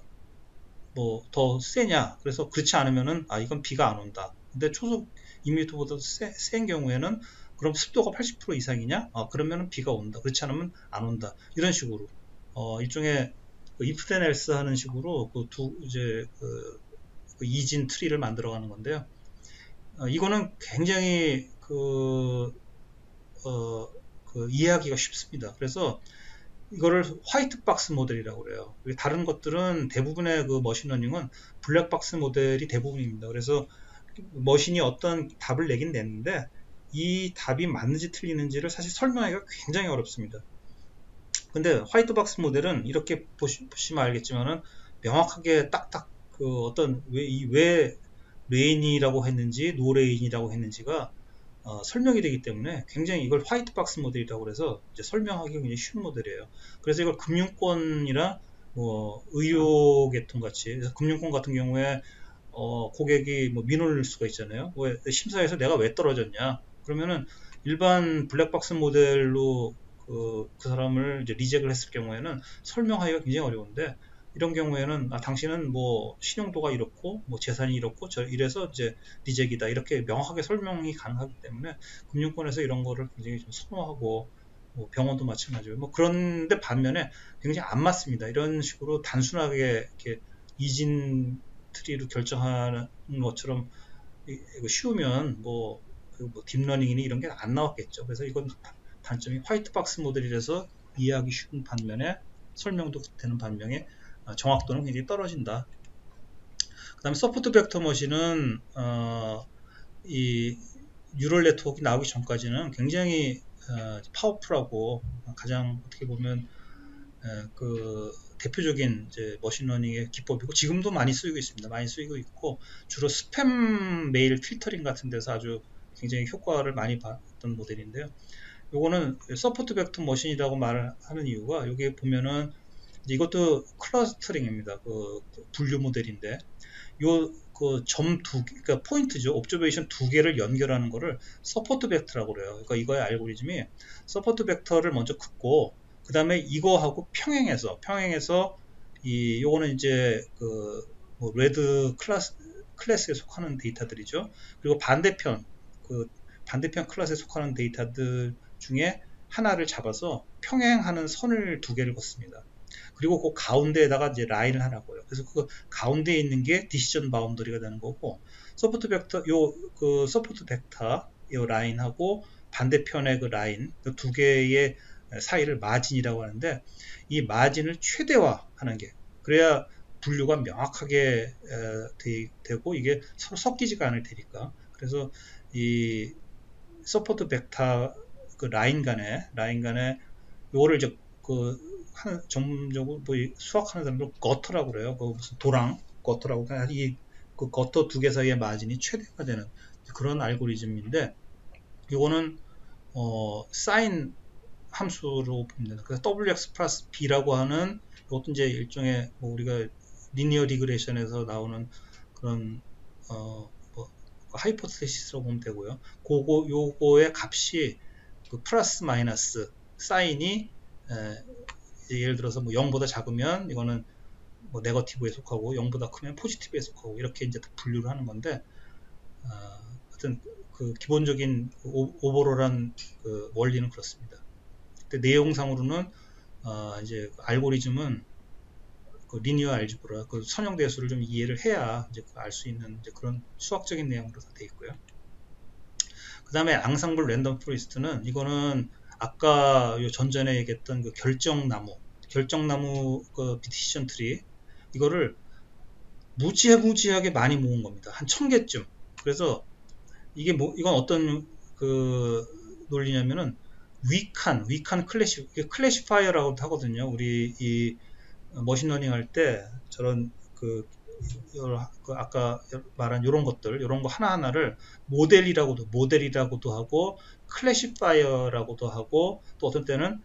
뭐 더 세냐. 그래서 그렇지 않으면은 이건 비가 안 온다. 근데 초속 2m보다 센 경우에는 그럼 습도가 80% 이상이냐? 그러면은 비가 온다. 그렇지 않으면 안 온다. 이런 식으로 일종의 if then else 하는 식으로 이제 이진 트리를 만들어가는 건데요. 이거는 굉장히 이해하기가 쉽습니다. 그래서 이거를 화이트 박스 모델이라고 그래요. 다른 것들은 대부분의 그 머신러닝은 블랙 박스 모델이 대부분입니다. 그래서 머신이 어떤 답을 내긴 냈는데 이 답이 맞는지 틀리는지를 사실 설명하기가 굉장히 어렵습니다. 근데 화이트 박스 모델은 이렇게 보시면 알겠지만은 명확하게 딱딱 그 어떤 왜 레인이라고 했는지 노레인이라고 했는지가 설명이 되기 때문에 굉장히 이걸 화이트 박스 모델이라고 그래서 이제 설명하기 굉장히 쉬운 모델이에요. 그래서 이걸 금융권이나 뭐 의료 계통 같이, 그래서 금융권 같은 경우에 고객이 뭐 민원을 낼 수가 있잖아요. 심사에서 내가 왜 떨어졌냐? 그러면은 일반 블랙박스 모델로 그 사람을 이제 리젝을 했을 경우에는 설명하기가 굉장히 어려운데, 이런 경우에는 당신은 뭐 신용도가 이렇고 뭐 재산이 이렇고 이래서 이제 리젝이다, 이렇게 명확하게 설명이 가능하기 때문에 금융권에서 이런 거를 굉장히 좀 선호하고, 뭐 병원도 마찬가지고, 뭐 그런데 반면에 굉장히 안 맞습니다. 이런 식으로 단순하게 이렇게 이진 트리로 결정하는 것처럼 이거 쉬우면 뭐 딥러닝이니 이런 게 안 나왔겠죠. 그래서 이건 단점이 화이트 박스 모델이라서 이해하기 쉬운 반면에 설명도 되는 반면에 정확도는 굉장히 떨어진다. 그 다음에 서포트 벡터 머신은 이 뉴럴 네트워크 나오기 전까지는 굉장히 파워풀하고 가장 어떻게 보면 그 대표적인 이제 머신러닝의 기법이고, 지금도 많이 쓰이고 있습니다. 많이 쓰이고 있고, 주로 스팸 메일 필터링 같은 데서 아주 굉장히 효과를 많이 봤던 모델인데요. 요거는 서포트 벡터 머신이라고 말을 하는 이유가, 여기 보면은 이것도 클러스터링입니다. 그 분류 모델인데, 요 그 점 두 개, 그러니까 포인트죠. 옵저베이션 두 개를 연결하는 거를 서포트 벡터라고 그래요. 그러니까 이거의 알고리즘이 서포트 벡터를 먼저 긋고, 그 다음에 이거하고 평행해서 요거는 이제 뭐 레드 클래스에 속하는 데이터들이죠. 그리고 반대편 클래스에 속하는 데이터들 중에 하나를 잡아서 평행하는 선을 두 개를 걷습니다. 그리고 그 가운데에다가 이제 라인을 하나 고요. 그래서 그 가운데에 있는 게 디시전 바운더리가 되는 거고, 서포트 벡터 서포트 벡터 요 라인하고 반대편의 그 라인 두 개의 사이를 마진이라고 하는데, 이 마진을 최대화하는 게, 그래야 분류가 명확하게 되고 이게 서로 섞이지가 않을 테니까. 그래서 이 서포트 벡터 그 라인 간에 요거를 이제 전문적으로 뭐 수학하는 사람들 거터라고 그래요. 무슨 도랑 거터라고, 그 거터 두 개 사이의 마진이 최대가 되는 그런 알고리즘인데, 이거는 사인 함수로 봅니다. 그래서 WX 플러스 B라고 하는, 이것도 이제 일종의 뭐 우리가 리니어 리그레션에서 나오는 그런 뭐 하이포테시스라고 보면 되고요. 요거의 값이 그 플러스 마이너스 사인이 예를 들어서 뭐 0보다 작으면 이거는 뭐 네거티브에 속하고 0보다 크면 포지티브에 속하고, 이렇게 이제 분류를 하는 건데, 하여튼 그 기본적인 오버롤한 그 원리는 그렇습니다. 근데 내용상으로는 이제 알고리즘은 그 리니어 알지브라, 그 선형 대수를 좀 이해를 해야 이제 알 수 있는 이제 그런 수학적인 내용으로 다 돼 있고요. 그 다음에 앙상블 랜덤 포레스트는, 이거는 아까 요 전전에 얘기했던 그 결정나무 그 디시전 트리, 이거를 무지하게 많이 모은 겁니다. 한 1000개쯤. 그래서 이건 어떤 그 논리냐면은 위칸 클래시파이어라고도 하거든요. 우리 이 머신러닝 할 때 저런 아까 말한 이런 것들, 이런 거 하나하나를 모델이라고도 하고, 클래시파이어라고도 하고, 또 어떤 때는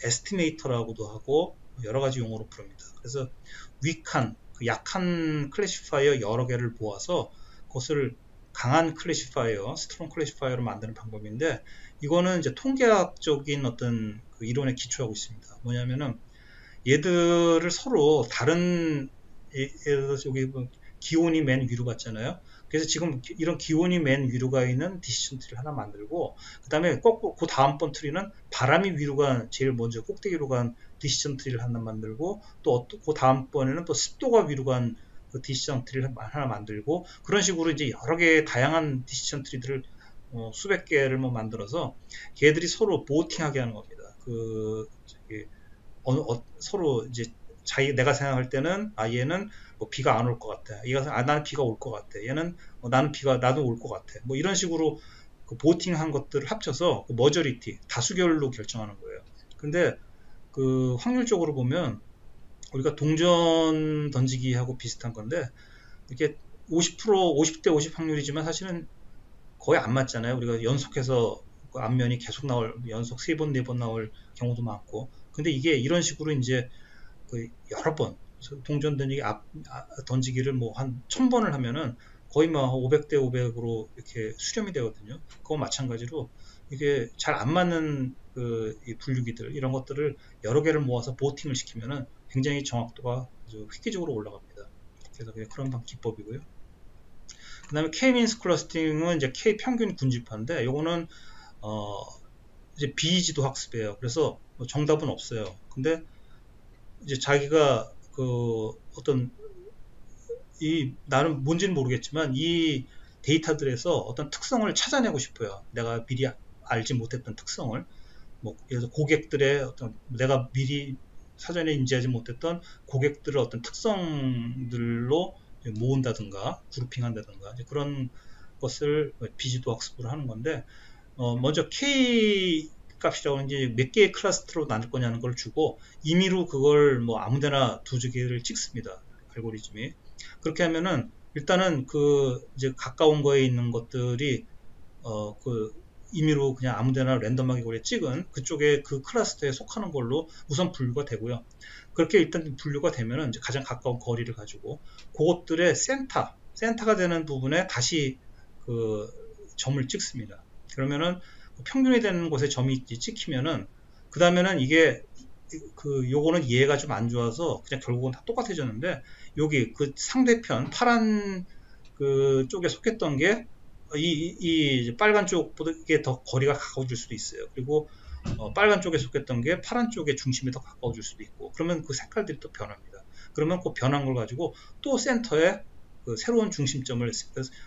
에스티메이터라고도 하고, 여러 가지 용어로 부릅니다. 그래서 위칸, 약한 클래시파이어 여러 개를 모아서 그것을 강한 클래시파이어, 스트롱 클래시파이어로 만드는 방법인데, 이거는 이제 통계학적인 어떤 그 이론에 기초하고 있습니다. 뭐냐면은 얘들을 서로 다른, 예를 들어서 여기 기온이 맨 위로 갔잖아요. 그래서 지금 이런 기온이 맨 위로 가 있는 디시전 트리를 하나 만들고, 그 다음에 꼭 그 다음번 트리는 바람이 위로 간, 제일 먼저 꼭대기로 간 디시전 트리를 하나 만들고, 또 그 다음번에는 또 습도가 위로 간 그 디시전 트리를 하나 만들고, 그런 식으로 이제 여러 개의 다양한 디시전 트리들을 수백 개를 뭐 만들어서 걔들이 서로 보팅하게 하는 겁니다. 서로 이제 내가 생각할 때는 얘는 뭐 비가 안 올 것 같아. 얘가 나는 비가 올 것 같아. 얘는 나도 올 것 같아. 뭐 이런 식으로 그 보팅한 것들을 합쳐서 그 머저리티 다수결로 결정하는 거예요. 근데 그 확률적으로 보면 우리가 동전 던지기하고 비슷한 건데 이렇게 50대 50 확률이지만 사실은 거의 안 맞잖아요. 우리가 연속해서 그 앞면이 계속 연속 3번, 4번 나올 경우도 많고. 근데 이게 이런 식으로 이제 그 여러 번, 동전 던지기를 뭐 한 1000번을 하면은 거의 뭐 500대 500으로 이렇게 수렴이 되거든요. 그거 마찬가지로 이게 잘 안 맞는 이 분류기들, 이런 것들을 여러 개를 모아서 보팅을 시키면은 굉장히 정확도가 아주 획기적으로 올라갑니다. 그래서 그런 기법이고요. 그 다음에 K-means 클러스팅은 이제 K 평균 군집화인데, 요거는, 이제 비지도 학습이에요. 그래서 뭐 정답은 없어요. 근데 이제 자기가 나는 뭔지는 모르겠지만 이 데이터들에서 어떤 특성을 찾아내고 싶어요. 내가 미리 알지 못했던 특성을. 뭐, 예를 들어 고객들의 내가 미리 사전에 인지하지 못했던 고객들의 어떤 특성들로 모은다든가 그룹핑한다든가 그런 것을 비지도 학습을 하는 건데, 먼저 K 값이라고 하는 게 몇 개의 클러스터로 나눌 거냐는 걸 주고 임의로 그걸 뭐 아무데나 두세 개를 찍습니다. 알고리즘이. 그렇게 하면은 일단은 이제 가까운 거에 있는 것들이 임의로 그냥 아무데나 랜덤하게 그걸 찍은 그쪽에 그 클러스터에 속하는 걸로 우선 분류가 되고요. 그렇게 일단 분류가 되면은 이제 가장 가까운 거리를 가지고 그것들의 센터가 되는 부분에 다시 그 점을 찍습니다. 그러면은 평균이 되는 곳에 점이 찍히면은 그 다음에는 이게 요거는 이해가 좀 안 좋아서 그냥 결국은 다 똑같아졌는데, 여기 그 상대편 파란 그 쪽에 속했던 게 이 빨간 쪽보다 이게 더 거리가 가까워질 수도 있어요. 그리고 빨간 쪽에 속했던 게 파란 쪽의 중심이 더 가까워질 수도 있고, 그러면 그 색깔들이 또 변합니다. 그러면 그 변한 걸 가지고 또 센터에 그 새로운 중심점을,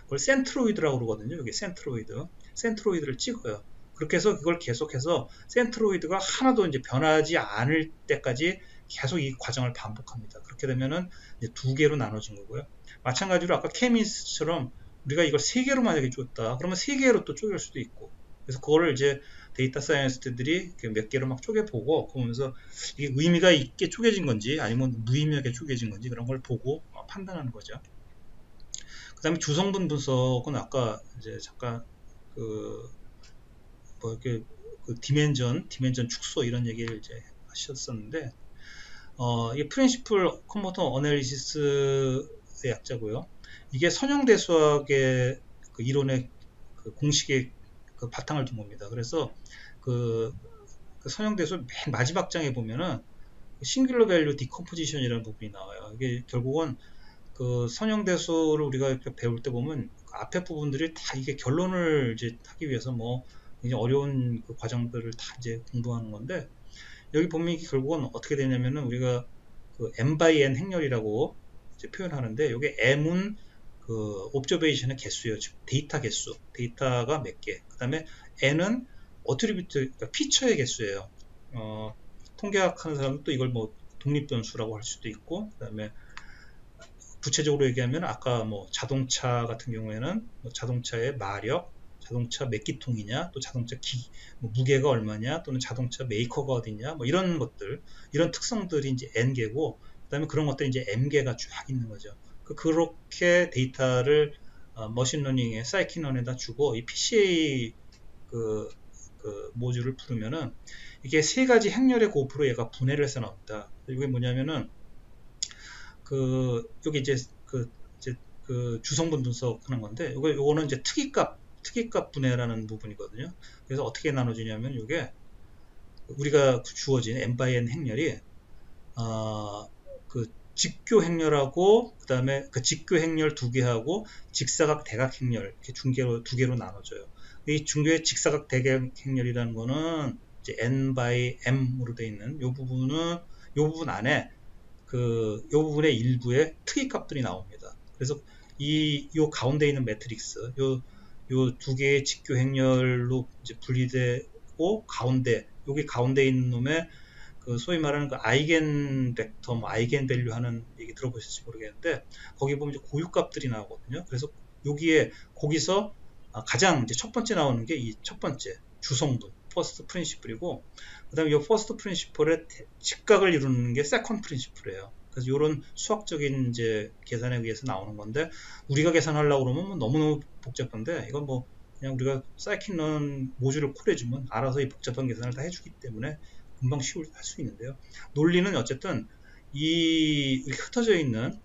그걸 센트로이드라고 그러거든요. 여기 센트로이드를 찍어요. 그렇게 해서 그걸 계속해서 센트로이드가 하나도 이제 변하지 않을 때까지 계속 이 과정을 반복합니다. 그렇게 되면은 이제 두 개로 나눠진 거고요. 마찬가지로 아까 케미스처럼 우리가 이걸 세 개로 만약에 줬다, 그러면 세 개로 또 쪼갤 수도 있고, 그래서 그거를 이제 데이터 사이언스들이 몇 개로 막 쪼개보고, 그러면서 이게 의미가 있게 쪼개진 건지 아니면 무의미하게 쪼개진 건지 그런 걸 보고 판단하는 거죠. 그 다음에 주성분 분석은 아까 이제 잠깐 이렇게 디멘전 축소 이런 얘기를 이제 하셨었는데, 이게 프린시플 컨버터 어널리시스의 약자고요. 이게 선형대수학의 그 이론의 그 공식의 그 바탕을 둔 겁니다. 그래서 그 선형대수 맨 마지막 장에 보면은 싱귤러 밸류 디컴포지션이라는 부분이 나와요. 이게 결국은 그 선형대수를 우리가 이렇게 배울 때 보면 앞에 부분들이 다 이게 결론을 이제 하기 위해서 뭐 굉장히 어려운 그 과정들을 다 이제 공부하는 건데, 여기 보면 이게 결국은 어떻게 되냐면은 우리가 그 M by N 행렬이라고 이제 표현하는데, 이게 M은 그 옵저베이션의 개수예요. 즉 데이터 개수, 데이터가 몇 개. 그 다음에 N은 어트리뷰트, 그러니까 피처의 개수예요. 통계학 하는 사람은 또 이걸 뭐 독립변수라고 할 수도 있고, 그 다음에 구체적으로 얘기하면 아까 뭐 자동차 같은 경우에는 뭐 자동차의 마력, 자동차 몇 기통이냐, 또 자동차 뭐 무게가 얼마냐, 또는 자동차 메이커가 어디냐, 뭐 이런 것들, 이런 특성들이 이제 N개고, 그 다음에 그런 것들이 이제 M개가 쫙 있는 거죠. 그렇게 데이터를 머신러닝에, 사이킨런에다 주고, 이 PCA 모듈을 부르면은 이게 세 가지 행렬의 곱으로 얘가 분해를 해서 나옵니다. 이게 뭐냐면은 여기 이제 주성분 분석하는 건데, 요거는 이제 특이값 분해라는 부분이거든요. 그래서 어떻게 나눠지냐면, 이게 우리가 주어진 M by N 행렬이 그 직교 행렬하고, 그 다음에 그 직교 행렬 두 개하고 직사각 대각 행렬, 이렇게 두 개로 나눠져요. 이 중교의 직사각 대각 행렬이라는 거는 이제 N by M으로 되어 있는 요 부분 안에 요 부분의 일부의 특이값들이 나옵니다. 그래서 요 가운데 있는 매트릭스, 요 두 개의 직교 행렬로 이제 분리되고, 여기 가운데 있는 놈의 그 소위 말하는 그 아이겐 벡터, 뭐 아이겐 밸류 하는 얘기 들어보실지 모르겠는데 거기 보면 이제 고유값들이 나오거든요. 그래서 거기서 가장 이제 첫 번째 나오는 게 이 첫 번째 주성분 퍼스트 프린시플이고, 그다음에 이 퍼스트 프린시플의 직각을 이루는 게 세컨드 프린시플이에요. 그래서 이런 수학적인 이제 계산에 의해서 나오는 건데, 우리가 계산하려고 그러면 뭐 너무너무 복잡한데, 이건 뭐 그냥 우리가 사이킨런 모듈을 콜해주면 알아서 이 복잡한 계산을 다 해주기 때문에 금방 쉬울 할 수 있는데요. 논리는 어쨌든 이렇게 흩어져 있는,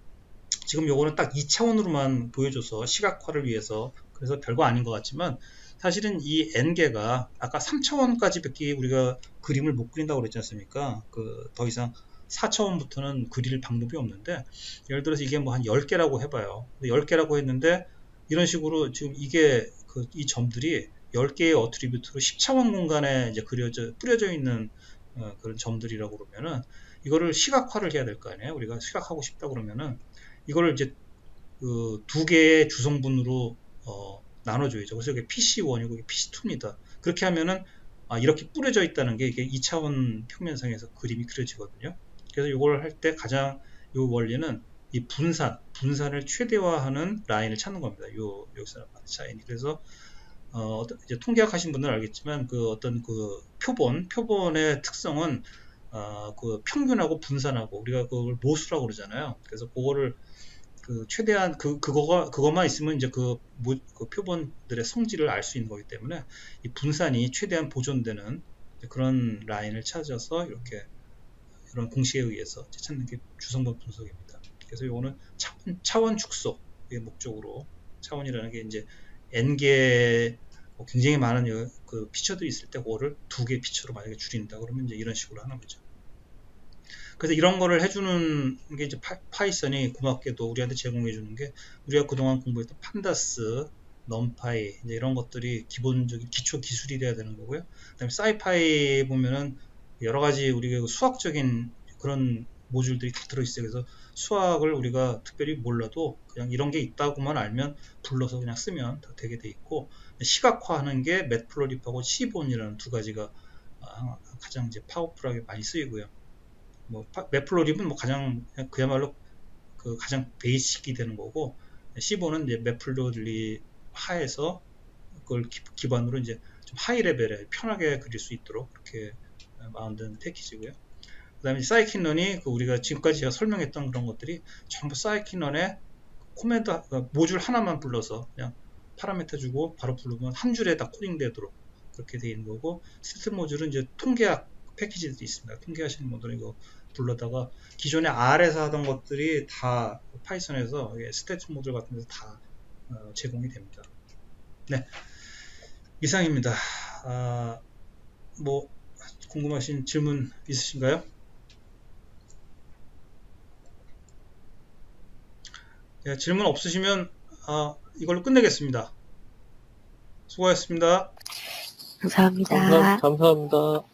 지금 요거는 딱 2차원으로만 보여줘서 시각화를 위해서 그래서 별거 아닌 것 같지만, 사실은 이 n개가 아까 3차원까지밖에 우리가 그림을 못 그린다고 그랬지 않습니까? 그 더 이상 4차원부터는 그릴 방법이 없는데, 예를 들어서 이게 뭐 한 10개라고 해봐요. 10개라고 했는데 이런 식으로 지금 이게 이 점들이 10개의 어트리뷰트로 10차원 공간에 이제 뿌려져 있는 그런 점들이라고 그러면은, 이거를 시각화를 해야 될 거 아니에요. 우리가 시각하고 싶다 그러면은 이거를 이제 그 두 개의 주성분으로 나눠줘야죠. 그래서 이게 PC1이고 이게 PC2입니다. 그렇게 하면은 이렇게 뿌려져 있다는 게 이게 2차원 평면상에서 그림이 그려지거든요. 그래서 이걸 할 때 가장 이 원리는 이 분산을 최대화하는 라인을 찾는 겁니다. 여기서 차이니. 그래서 이제 통계학 하신 분들은 알겠지만 그 어떤 그 표본의 특성은 그 평균하고 분산하고 우리가 그걸 모수라고 그러잖아요. 그래서 그거를 그 최대한 그것만 있으면 이제 그 표본들의 성질을 알 수 있는 거기 때문에 이 분산이 최대한 보존되는 그런 라인을 찾아서 이렇게 이런 공식에 의해서 찾는 게 주성분 분석입니다. 그래서 이거는 차원 축소의 목적으로, 차원이라는 게 이제 n개 굉장히 많은 그 피처들이 있을 때 그거를 2개 피처로 만약에 줄인다 그러면 이제 이런 식으로 하는 거죠. 그래서 이런 거를 해주는 게 이제 파이썬이 고맙게도 우리한테 제공해 주는 게, 우리가 그동안 공부했던 판다스, 넘파이 이제 이런 것들이 기본적인 기초 기술이 돼야 되는 거고요. 그다음에 사이파이 보면은 여러 가지 우리가 수학적인 그런 모듈들이 다 들어있어요. 그래서 수학을 우리가 특별히 몰라도 그냥 이런 게 있다고만 알면 불러서 그냥 쓰면 다 되게 돼 있고, 시각화하는 게 맷플로립하고 시본이라는 두 가지가 가장 이제 파워풀하게 많이 쓰이고요. 뭐 맵플로립은 뭐 그야말로 그 가장 베이직이 되는 거고, C5는 이제 맵플로립 하에서 그걸 기반으로 이제 좀 하이 레벨에 편하게 그릴 수 있도록 그렇게 만든 패키지고요. 그다음에 사이킨런이 우리가 지금까지 제가 설명했던 그런 것들이 전부 사이킨런에 코맨드 모듈 하나만 불러서 그냥 파라미터 주고 바로 부르면 한 줄에 다 코딩되도록 그렇게 되어 있는 거고, 시스템 모듈은 이제 통계학 패키지들이 있습니다. 통계하시는 분들은 이거 불러다가 기존에 R에서 하던 것들이 다 파이썬에서 스태틱 모듈 같은 데서 다 제공이 됩니다. 네, 이상입니다. 뭐 궁금하신 질문 있으신가요? 네, 질문 없으시면 이걸로 끝내겠습니다. 수고하셨습니다. 감사합니다. 감사합니다.